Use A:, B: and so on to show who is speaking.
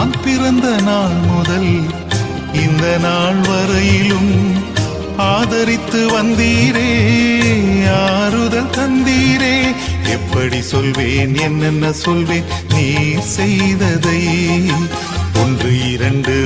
A: நான் பிறந்த நாள் முதல் இந்த நாள் வரையிலும் ஆதரித்து வந்தீரே, ஆறுதல் தந்தீரே. எப்படி சொல்வேன், என்னென்ன சொல்வேன் நீ செய்ததை. 1 2